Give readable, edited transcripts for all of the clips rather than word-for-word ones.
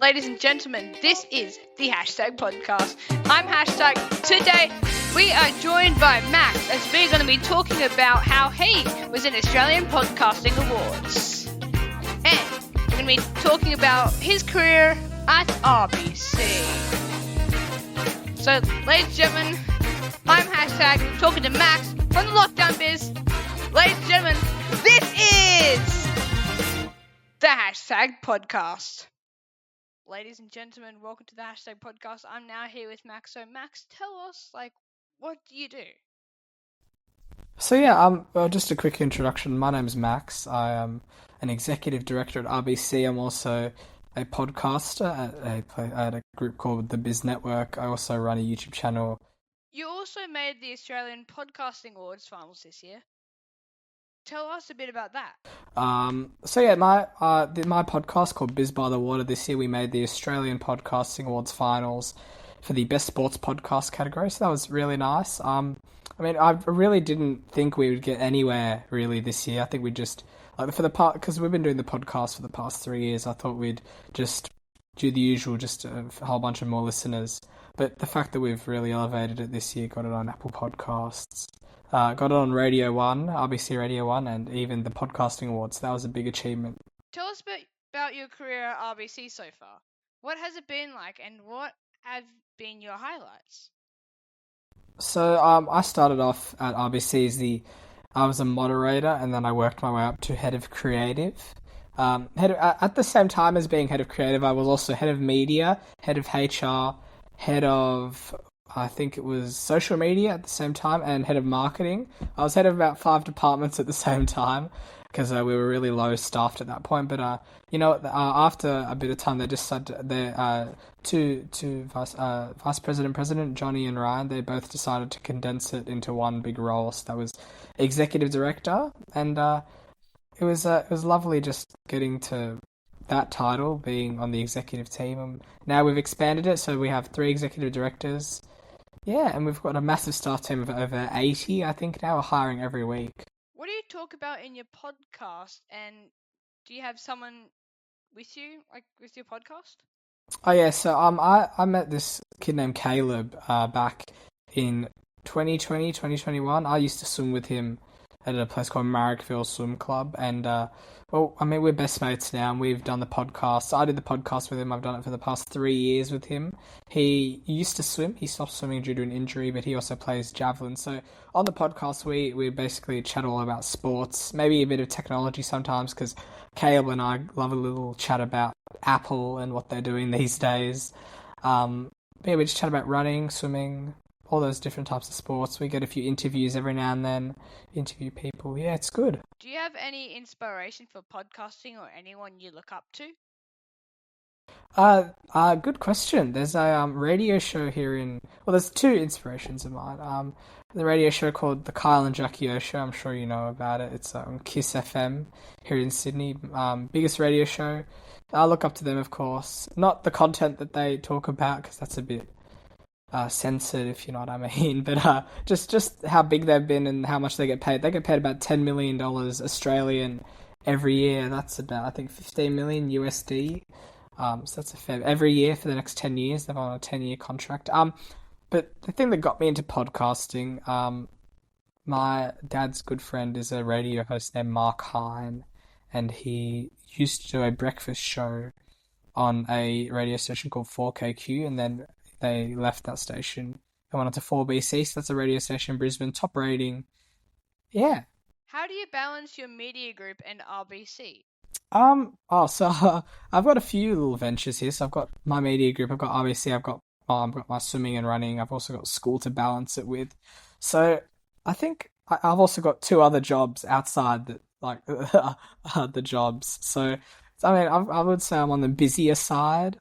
Ladies and gentlemen, this is the Hashtag Podcast. I'm Hashtag. Today, we are joined by Max as we're going to be talking about how he was in Australian Podcasting Awards. And we're going to be talking about his career at RBC. So, ladies and gentlemen, I'm Hashtag talking to Max from the Lockdown Biz. Ladies and gentlemen, this is the Hashtag Podcast. Ladies and gentlemen, welcome to the Hashtag Podcast. I'm now here with Max. So, Max, tell us, what do you do? Well, just a quick introduction. My name's Max. I am an executive director at RBC. I'm also a podcaster at a group called the Biz Network. I also run a YouTube channel. You also made the Australian Podcasting Awards finals this year. Tell us a bit about that. My podcast called Biz by the Water. This year we made the Australian Podcasting Awards finals for the Best Sports Podcast category, so that was really nice. I really didn't think we would get anywhere really this year. I think we just because we've been doing the podcast for the past 3 years. I thought we'd just do the usual, just a whole bunch of more listeners. But the fact that we've really elevated it this year, got it on Apple Podcasts. Got it on Radio 1, RBC Radio 1, and even the Podcasting Awards. That was a big achievement. Tell us about your career at RBC so far. What has it been like, and what have been your highlights? So I started off at RBC I was a moderator, and then I worked my way up to head of creative. At the same time as being head of creative, I was also head of media, head of HR, head of, I think it was social media at the same time, and head of marketing. I was head of about 5 departments at the same time because we were really low staffed at that point. But after a bit of time, they decided two vice president Johnny and Ryan. They both decided to condense it into one big role. So that was executive director, and it was lovely just getting to that title, being on the executive team. And now we've expanded it, so we have 3 executive directors. Yeah, and we've got a massive staff team of over 80, I think now. We're hiring every week. What do you talk about in your podcast, and do you have someone with you, with your podcast? Oh yeah, so I met this kid named Caleb back in 2021. I used to swim with him at a place called Marrickville Swim Club, and we're best mates now, and we've done the podcast. I did the podcast with him. I've done it for the past 3 years with him. He used to swim. He stopped swimming due to an injury, but he also plays javelin. So on the podcast, we basically chat all about sports, maybe a bit of technology sometimes, because Caleb and I love a little chat about Apple and what they're doing these days. We just chat about running, swimming, all those different types of sports. We get a few interviews every now and then, interview people. Yeah, it's good. Do you have any inspiration for podcasting or anyone you look up to? Good question. There's a radio show here there's 2 inspirations of mine. The radio show called The Kyle and Jackie O Show. I'm sure you know about it. It's on Kiss FM here in Sydney. Biggest radio show. I look up to them, of course. Not the content that they talk about, because that's a bit censored, if you know what I mean, but just how big they've been and how much they get paid. They get paid about $10 million Australian every year. That's about, I think, 15 million USD. So that's a fair every year for the next 10 years. They're on a 10-year contract. But the thing that got me into podcasting, my dad's good friend is a radio host named Mark Hine, and he used to do a breakfast show on a radio station called 4KQ, and then they left that station and went on to 4BC, so that's a radio station in Brisbane, top rating. Yeah. How do you balance your media group and RBC? I've got a few little ventures here. So I've got my media group, I've got RBC, I've got my swimming and running, I've also got school to balance it with. So I think I've also got 2 other jobs outside the jobs. So I would say I'm on the busier side.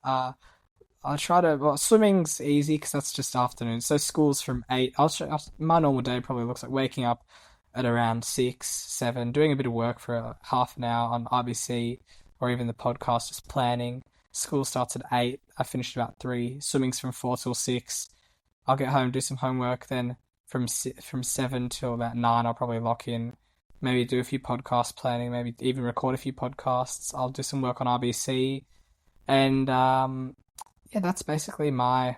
I try to, swimming's easy because that's just afternoon. So school's from 8. My normal day probably looks like waking up at around 6, 7, doing a bit of work for half an hour on RBC or even the podcast, just planning. School starts at 8. I finished about 3. Swimming's from 4 till 6. I'll get home, do some homework. Then from 7 till about 9, I'll probably lock in. Maybe do a few podcast planning, maybe even record a few podcasts. I'll do some work on RBC. And yeah, that's basically my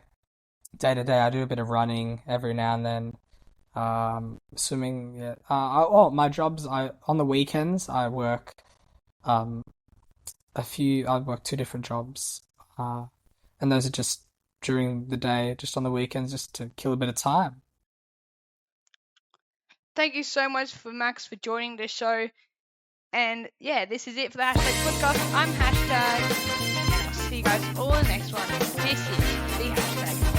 day to day. I do a bit of running every now and then. Swimming. Yeah. My jobs. I on the weekends I work um I work two different jobs. And those are just during the day, just on the weekends, just to kill a bit of time. Thank you so much for Max for joining the show. And yeah, this is it for the Hashtag Podcast. I'm Hashtag, and I'll see you guys all in the next one. This is the Hashtag